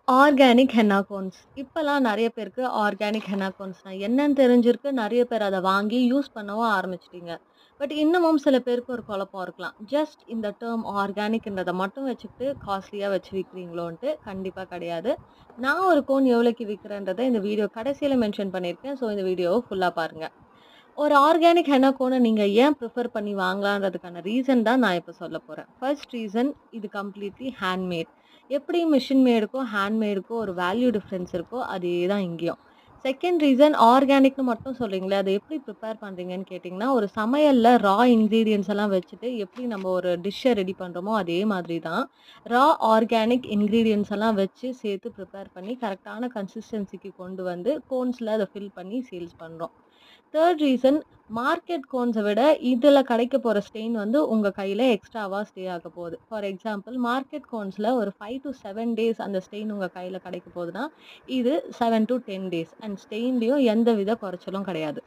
Organic henna cones. இப்பலாம் நெறைய பேருக்கு ஆர்கானிக் ஹென்னா கோன்ஸ்னா என்னன்னு தெரிஞ்சிருக்கு. நெறைய பேர் அத வாங்கி யூஸ் பண்ணவும் ஆரம்பிச்சுட்டீங்க. பட் இன்னமும் சில பேருக்கு ஒரு குழப்பம் இருக்கலாம். ஜஸ்ட் இந்த டெர்ம் ஆர்கானிக்ன்றத மட்டும் வச்சுக்கிட்டு காஸ்ட்லியா வச்சு விக்கிறீங்களோன்ட்டு. கண்டிப்பா கிடையாது. நான் ஒரு கோன் எவ்வளோக்கு விக்கிறேன்றத இந்த வீடியோ கடைசியில மென்ஷன் பண்ணியிருக்கேன். ஸோ இந்த வீடியோவ ஃபுல்லா பாருங்க. ஒரு ஆர்கானிக் ஹென்னா கோன நீங்க ஏன் ப்ரிஃபர் பண்ணி வாங்கலான்றதுக்கான ரீசன் தான் நான் இப்ப சொல்லப் போறேன். ஃபர்ஸ்ட் ரீசன் இது கம்ப்ளீட்லி ஹேண்ட்மேட். எப்படி மிஷின் மேடுக்கும், ஹேண்ட்மேடுக்கும் ஒரு வேல்யூ டிஃபரன்ஸ் இருக்கோ, அதே தான் இங்கேயும். செகண்ட் ரீசன் ஆர்கானிக்ன்னு மட்டும் சொல்றீங்களே, அத எப்படி ப்ரிப்பேர் பண்றீங்கன்னு கேட்டீங்கன்னா, ஒரு சமையல்ல ரா இன்கிரீடியன்ட்ஸ் எல்லாம் வச்சுட்டு எப்படி நம்ம ஒரு டிஷ்ஷ ரெடி பண்றோமோ, அதே மாதிரி தான். ரா ஆர்கானிக் இன்கிரீடியன்ட்ஸ் எல்லாம் வச்சு சேர்த்து ப்ரிப்பேர் பண்ணி கரெக்ட்டான கன்சிஸ்டன்சிக்கு கொண்டு வந்து கோன்ஸ்ல அத ஃபில் பண்ணி சேல்ஸ் பண்றோம். தேர்ட் ரீசன் மார்க்கெட் கோன்ஸ விட இதுல கிடைக்க போற ஸ்டெயின் வந்து உங்க கையில எக்ஸ்ட்ராவா ஸ்டே ஆக போகுது. ஃபார் எக்ஸாம்பிள் மார்க்கெட் கோன்ஸ்ல ஒரு 5 டூ 7 டேஸ் அந்த ஸ்டெயின் உங்க கையில கிடைக்க போகுதுன்னா, இது 7 டூ 10 டேஸ் அண்ட் ஸ்டெயின்லயும் எந்தவித குறைச்சலும் கிடையாது.